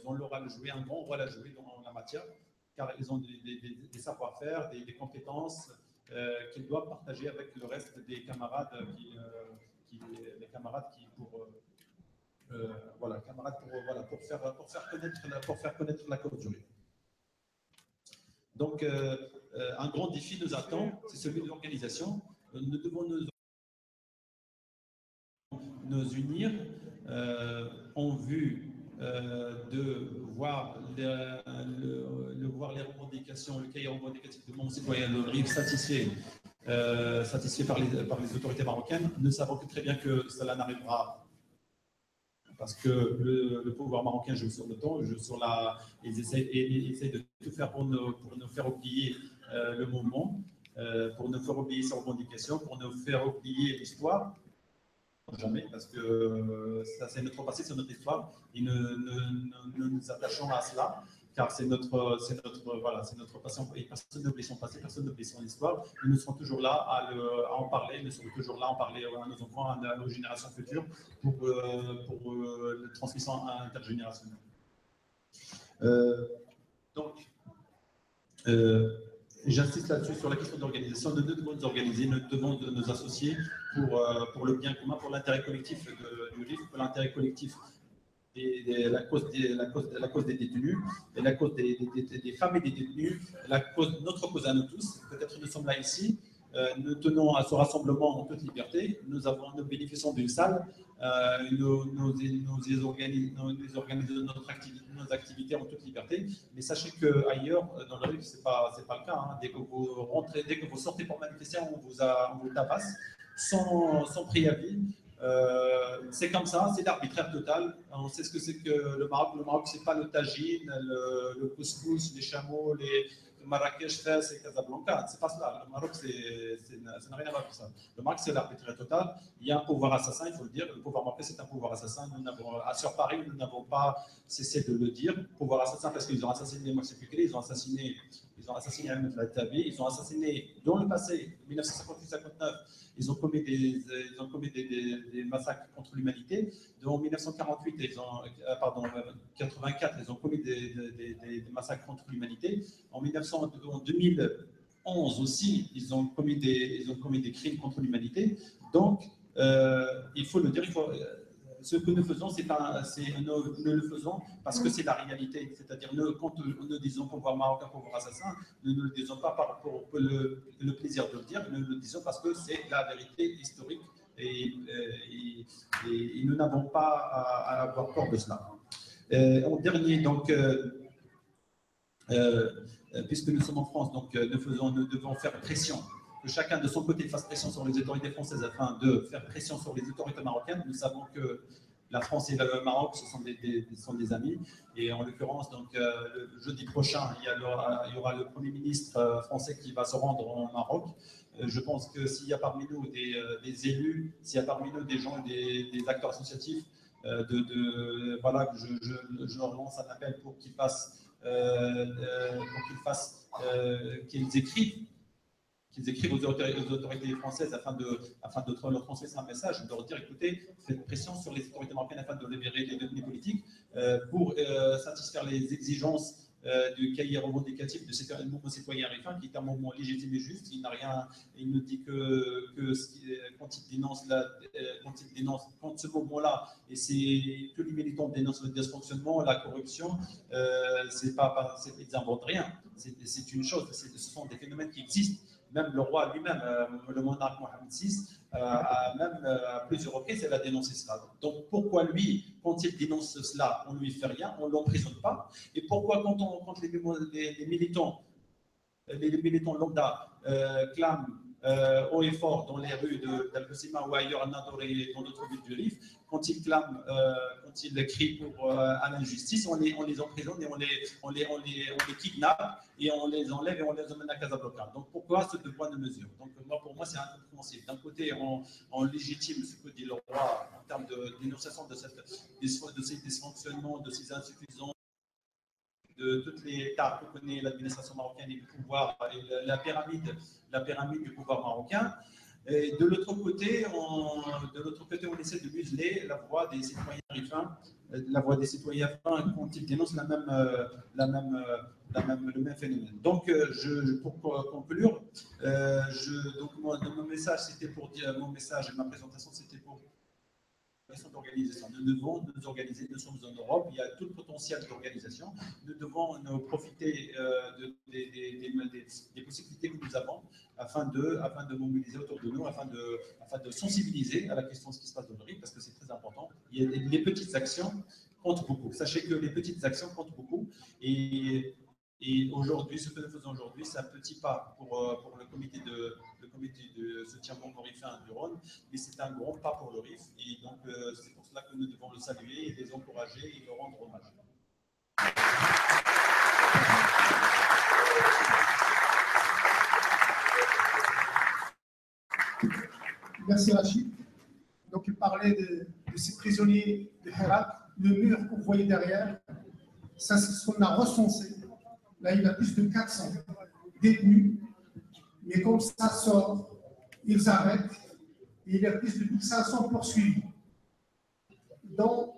ont un grand rôle à jouer dans la matière, car ils ont des savoir-faire, des compétences qu'ils doivent partager avec le reste des camarades pour faire connaître la cause du RIF. Donc, un grand défi nous attend, c'est celui de l'organisation. Nous devons nous unir en vue de voir les revendications, le cahier revendicatif de mon citoyen, le RIF satisfait par les autorités marocaines. Nous savons très bien que cela n'arrivera parce que le pouvoir marocain joue sur le temps, ils essayent de tout faire pour nous faire oublier le mouvement, pour nous faire oublier ses revendications, pour nous faire oublier l'histoire. Jamais, parce que ça c'est notre passé, c'est notre histoire, et nous nous attachons à cela, car c'est notre passion, et personne n'oublie son passé, personne n'oublie son histoire, et nous serons toujours là à en parler, nous serons toujours là à en parler à nos enfants, à nos générations futures, pour la transmission intergénérationnelle. J'insiste là-dessus sur la question d'organisation. Nous devons nous organiser, nous devons nous associer pour le bien commun, pour l'intérêt collectif du RIF, pour l'intérêt collectif la cause des détenus, et la cause des femmes et des détenus, notre cause à nous tous. Peut-être nous sommes là ici, nous tenons à ce rassemblement en toute liberté, nous bénéficions d'une salle, nous organisons nos activités en toute liberté, mais sachez qu'ailleurs, dans le RIF, ce n'est pas le cas. Hein. Dès que vous sortez pour manifester, on vous tabasse sans préavis. C'est comme ça, c'est l'arbitraire total. On sait ce que c'est que le Maroc. Le Maroc, ce n'est pas le tagine, le couscous, les chameaux, Marrakech, Fès et Casablanca. C'est pas cela. Le Maroc, ça n'a rien à voir avec ça. Le Maroc, c'est l'arbitraire total. Il y a un pouvoir assassin, il faut le dire. Le pouvoir marocain, c'est un pouvoir assassin. Sur Paris, nous n'avons pas cessé de le dire. Pouvoir assassin parce qu'ils ont assassiné Mohsen Fikri, ils ont assassiné Ahmed Lattabi, ils ont assassiné dans le passé, 1958-59. Ils ont commis des massacres contre l'humanité. En 1948, 84, ils ont commis des massacres contre l'humanité. En 2011 aussi, ils ont commis des crimes contre l'humanité. Donc, il faut le dire, ce que nous faisons, nous le faisons parce que c'est la réalité. C'est-à-dire, quand nous disons pouvoir marocain, pouvoir assassin, nous ne le disons pas pour le plaisir de le dire, nous le disons parce que c'est la vérité historique et nous n'avons pas à avoir peur de cela. En dernier, donc, puisque nous sommes en France, donc nous devons faire pression, que chacun de son côté fasse pression sur les autorités françaises afin de faire pression sur les autorités marocaines. Nous savons que la France et le Maroc sont des amis, et en l'occurrence, donc le jeudi prochain, il y aura le Premier ministre français qui va se rendre au Maroc. Je pense que s'il y a parmi nous des élus, s'il y a parmi nous des gens, des acteurs associatifs, voilà, je leur lance un appel pour qu'ils écrivent aux autorités françaises afin de leur transmettre un message, de leur dire, écoutez, faites pression sur les autorités marocaines afin de libérer les détenus politiques pour satisfaire les exigences du cahier revendicatif de ce mouvement citoyen RIFin, qui est un mouvement légitime et juste. Il ne dit que quand il dénonce quand ce mouvement-là, et tous les militants dénoncent le dysfonctionnement, la corruption, ils n'inventent rien. C'est une chose, ce sont des phénomènes qui existent. Même le roi lui-même, le monarque Mohamed VI, à plusieurs reprises, elle a dénoncé cela. Donc pourquoi lui, quand il dénonce cela, on ne lui fait rien, on ne l'emprisonne pas? Et pourquoi quand les militants lambda clament haut et fort dans les rues d'Al-Qasima ou ailleurs à Nador et dans d'autres villes du RIF, quand ils clament, quand ils crient à l'injustice, on les emprisonne et on les kidnappe et on les enlève et on les emmène à Casablanca. Donc pourquoi ce deux poids de mesure? Donc pour moi, c'est incompréhensible. D'un côté, on légitime ce que dit le roi en termes de dénonciation de ces dysfonctionnements, de ces insuffisances, de toutes les étapes que connaît l'administration marocaine et du pouvoir, et la pyramide du pouvoir marocain. Et de l'autre côté, on essaie de museler la voix des citoyens rifains, quand ils dénoncent le même phénomène. Donc, pour conclure, mon message, c'était pour dire, mon message et ma présentation, c'était pour d'organisation. Nous devons nous organiser, nous sommes en Europe, il y a tout le potentiel d'organisation. Nous devons profiter des possibilités que nous avons afin de mobiliser autour de nous, afin de sensibiliser à la question de ce qui se passe dans le RIF, parce que c'est très important. Les petites actions comptent beaucoup. Sachez que les petites actions comptent beaucoup. Et aujourd'hui, ce que nous faisons aujourd'hui, c'est un petit pas pour le comité de soutien rifin du Rhône, mais c'est un grand pas pour le RIF. Et donc, c'est pour cela que nous devons le saluer et les encourager et leur rendre hommage. Merci Rachid. Donc, il parlait de ces prisonniers de Herat. Le mur que vous voyez derrière, ça, c'est ce qu'on a recensé. Là, il y a plus de 400 détenus. Mais comme ça sort, ils arrêtent. Et il y a plus de 1500 poursuivis. Dans